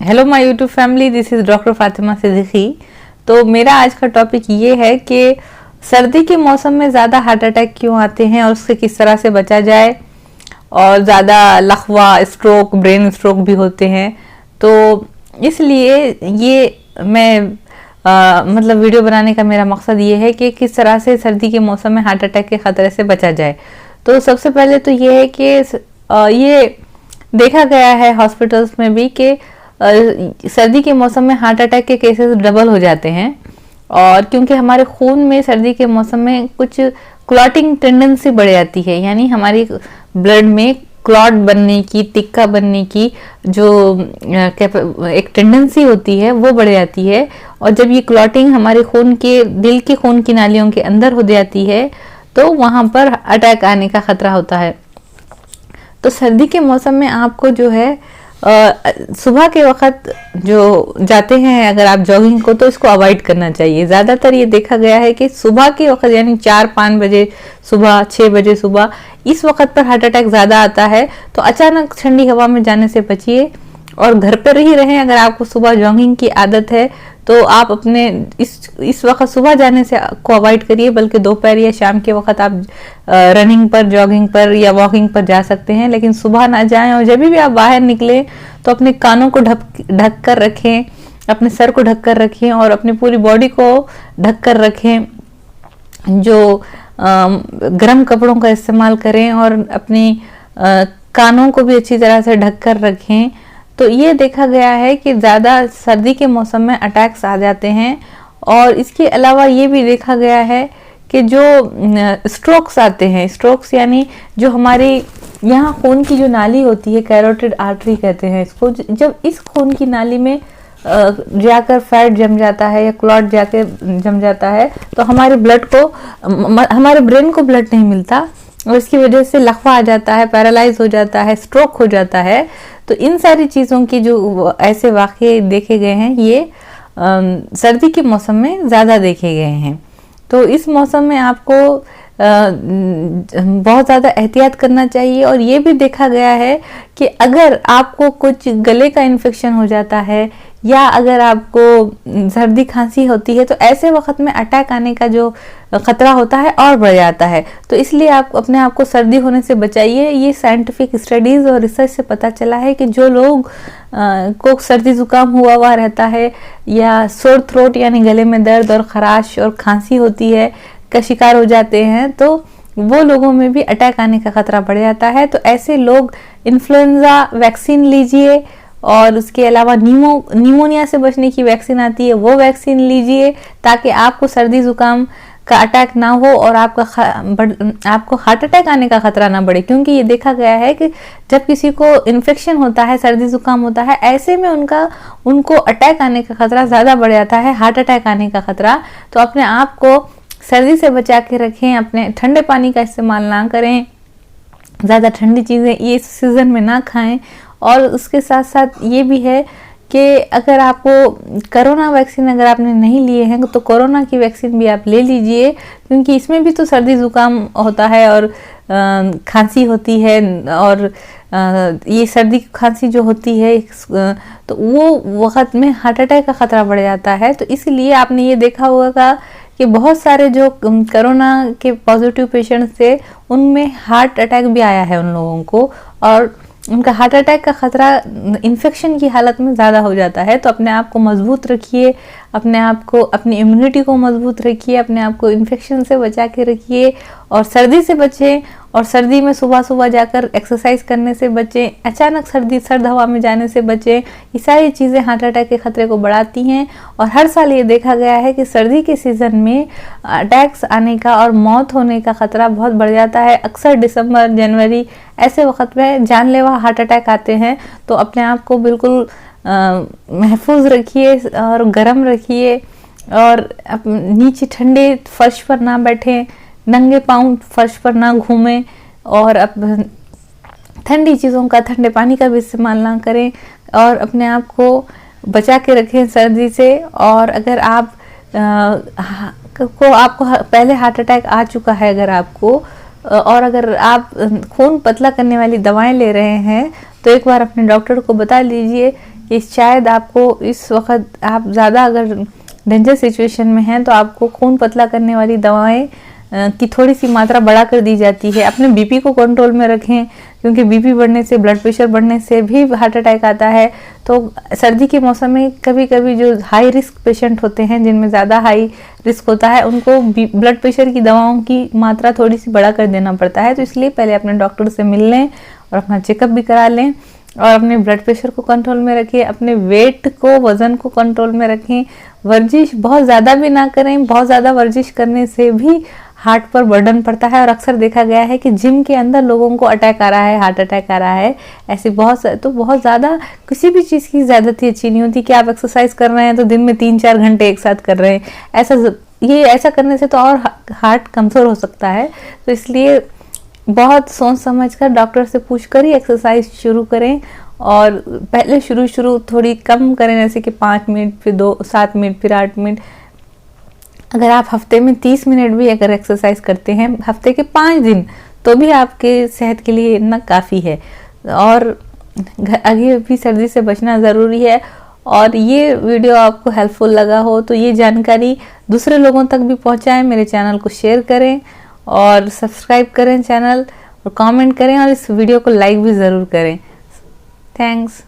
Hello my YouTube family, this is doctor Fatima Siddiqui. तो मेरा आज का टॉपिक ये है कि सर्दी के मौसम में ज़्यादा हार्ट अटैक क्यों आते हैं और उससे किस तरह से बचा जाए। और ज़्यादा लकवा, स्ट्रोक, ब्रेन स्ट्रोक भी होते हैं। तो इसलिए ये मैं मतलब वीडियो बनाने का मेरा मकसद ये है कि किस तरह से सर्दी के मौसम में हार्ट अटैक के ख़तरे से बचा जाए। तो सबसे पहले तो ये है कि ये देखा गया है हॉस्पिटल्स में भी कि सर्दी के मौसम में हार्ट अटैक के केसेस डबल हो जाते हैं। और क्योंकि हमारे खून में सर्दी के मौसम में कुछ क्लॉटिंग टेंडेंसी बढ़ जाती है, यानी हमारी ब्लड में क्लॉट बनने की, टिक्का बनने की जो एक टेंडेंसी होती है वो बढ़ जाती है। और जब ये क्लॉटिंग हमारे खून के, दिल के खून की नालियों के अंदर हो जाती है तो वहाँ पर अटैक आने का खतरा होता है। तो सर्दी के मौसम में आपको जो है सुबह के वक्त जो जाते हैं अगर आप जॉगिंग को, तो इसको अवॉइड करना चाहिए। ज़्यादातर ये देखा गया है कि सुबह के वक्त यानी 4-5 बजे सुबह, 6 बजे सुबह, इस वक्त पर हार्ट अटैक ज़्यादा आता है। तो अचानक ठंडी हवा में जाने से बचिए और घर पर ही रहें। अगर आपको सुबह जॉगिंग की आदत है तो आप अपने इस वक्त सुबह जाने से को अवॉइड करिए, बल्कि दोपहर या शाम के वक्त आप रनिंग पर, जॉगिंग पर या वॉकिंग पर जा सकते हैं, लेकिन सुबह ना जाएं। और जब भी आप बाहर निकलें तो अपने कानों को ढक कर रखें, अपने सर को ढक कर रखें और अपनी पूरी बॉडी को ढक कर रखें। जो गर्म कपड़ों का इस्तेमाल करें और अपनी कानों को भी अच्छी तरह से ढक कर रखें। तो ये देखा गया है कि ज़्यादा सर्दी के मौसम में अटैक्स आ जाते हैं। और इसके अलावा ये भी देखा गया है कि जो स्ट्रोक्स आते हैं, स्ट्रोक्स यानी जो हमारी यहाँ खून की जो नाली होती है, कैरोटिड आर्टरी कहते हैं इसको, जब इस खून की नाली में जाकर फैट जम जाता है या क्लॉट जाकर जम जाता है तो हमारे ब्लड को, हमारे ब्रेन को ब्लड नहीं मिलता और इसकी वजह से लकवा आ जाता है, पैरालाइज हो जाता है, स्ट्रोक हो जाता है। तो इन सारी चीज़ों की जो ऐसे वाक़े देखे गए हैं ये सर्दी के मौसम में ज़्यादा देखे गए हैं। तो इस मौसम में आपको बहुत ज़्यादा एहतियात करना चाहिए। और ये भी देखा गया है कि अगर आपको कुछ गले का इन्फेक्शन हो जाता है या अगर आपको सर्दी खांसी होती है तो ऐसे वक्त में अटैक आने का जो खतरा होता है और बढ़ जाता है। तो इसलिए आप अपने आप को सर्दी होने से बचाइए। ये साइंटिफिक स्टडीज़ और रिसर्च से पता चला है कि जो लोग को सर्दी जुकाम हुआ रहता है या सोर थ्रोट यानी गले में दर्द और खराश और खांसी होती है का शिकार हो जाते हैं, तो वो लोगों में भी अटैक आने का खतरा बढ़ जाता है। तो ऐसे लोग इन्फ्लुएंजा वैक्सीन लीजिए और उसके अलावा निमोनिया से बचने की वैक्सीन आती है, वो वैक्सीन लीजिए ताकि आपको सर्दी जुकाम का अटैक ना हो और आपको हार्ट अटैक आने का खतरा ना बढ़े। क्योंकि ये देखा गया है कि जब किसी को इन्फेक्शन होता है, सर्दी जुकाम होता है, ऐसे में उनको अटैक आने का खतरा ज़्यादा बढ़ जाता है, हार्ट अटैक आने का खतरा। तो अपने आप को सर्दी से बचा के रखें, अपने ठंडे पानी का इस्तेमाल ना करें, ज़्यादा ठंडी चीज़ें ये इस सीज़न में ना खाएं। और उसके साथ साथ ये भी है कि अगर आपको कोरोना वैक्सीन अगर आपने नहीं लिए हैं तो कोरोना की वैक्सीन भी आप ले लीजिए, क्योंकि इसमें भी तो सर्दी ज़ुकाम होता है और खांसी होती है। और ये सर्दी खांसी जो होती है तो वो वक्त में हार्ट अटैक का ख़तरा बढ़ जाता है। तो इसलिए आपने ये देखा होगा कि बहुत सारे जो कोरोना के पॉजिटिव पेशेंट्स थे उनमें हार्ट अटैक भी आया है उन लोगों को, और उनका हार्ट अटैक का खतरा इन्फेक्शन की हालत में ज़्यादा हो जाता है। तो अपने आप को मजबूत रखिए, अपने आप को, अपनी इम्यूनिटी को मजबूत रखिए, अपने आप को इन्फेक्शन से बचा के रखिए और सर्दी से बचें। और सर्दी में सुबह सुबह जाकर एक्सरसाइज करने से बचें, अचानक सर्द हवा में जाने से बचें। ये सारी चीज़ें हार्ट अटैक के खतरे को बढ़ाती हैं। और हर साल ये देखा गया है कि सर्दी के सीज़न में अटैक्स आने का और मौत होने का खतरा बहुत बढ़ जाता है। अक्सर दिसंबर, जनवरी ऐसे वक्त में जानलेवा हार्ट अटैक आते हैं। तो अपने आप को बिल्कुल महफूज रखिए और गर्म रखिए और नीचे ठंडे फर्श पर ना बैठें, नंगे पाँव फर्श पर ना घूमें और ठंडी चीज़ों का, ठंडे पानी का भी इस्तेमाल ना करें और अपने आप को बचा के रखें सर्दी से। और अगर आपको पहले हार्ट अटैक आ चुका है अगर आपको, और अगर आप खून पतला करने वाली दवाएं ले रहे हैं तो एक बार अपने डॉक्टर को बता लीजिए कि शायद आपको इस वक्त आप ज़्यादा अगर डेंजर सिचुएशन में हैं तो आपको खून पतला करने वाली दवाएं की थोड़ी सी मात्रा बढ़ा कर दी जाती है। अपने बीपी को कंट्रोल में रखें, क्योंकि बीपी बढ़ने से, ब्लड प्रेशर बढ़ने से भी हार्ट अटैक आता है। तो सर्दी के मौसम में कभी कभी जो हाई रिस्क पेशेंट होते हैं, जिनमें ज़्यादा हाई रिस्क होता है, उनको ब्लड प्रेशर की दवाओं की मात्रा थोड़ी सी बढ़ा कर देना पड़ता है। तो इसलिए पहले अपने डॉक्टर से मिल लें और अपना चेकअप भी करा लें और अपने ब्लड प्रेशर को कंट्रोल में रखें, अपने वेट को, वज़न को कंट्रोल में रखें। वर्जिश बहुत ज़्यादा भी ना करें, बहुत ज़्यादा वर्जिश करने से भी हार्ट पर बर्डन पड़ता है और अक्सर देखा गया है कि जिम के अंदर लोगों को अटैक आ रहा है, हार्ट अटैक आ रहा है। ऐसे बहुत ज़्यादा किसी भी चीज़ की ज़्यादती अच्छी नहीं होती कि आप एक्सरसाइज कर रहे हैं तो दिन में 3-4 घंटे एक साथ कर रहे हैं। ऐसा करने से तो और हार्ट कमज़ोर हो सकता है। तो इसलिए बहुत सोच समझ कर, डॉक्टर से पूछ कर ही एक्सरसाइज शुरू करें और पहले शुरू थोड़ी कम करें, जैसे कि 5 मिनट, फिर 7 मिनट, फिर 8 मिनट। अगर आप हफ्ते में 30 मिनट भी अगर एक्सरसाइज करते हैं हफ्ते के 5 दिन, तो भी आपके सेहत के लिए इतना काफ़ी है। और अभी भी सर्दी से बचना ज़रूरी है। और ये वीडियो आपको हेल्पफुल लगा हो तो ये जानकारी दूसरे लोगों तक भी पहुंचाएं, मेरे चैनल को शेयर करें और सब्सक्राइब करें चैनल, और कमेंट करें और इस वीडियो को लाइक भी ज़रूर करें। थैंक्स।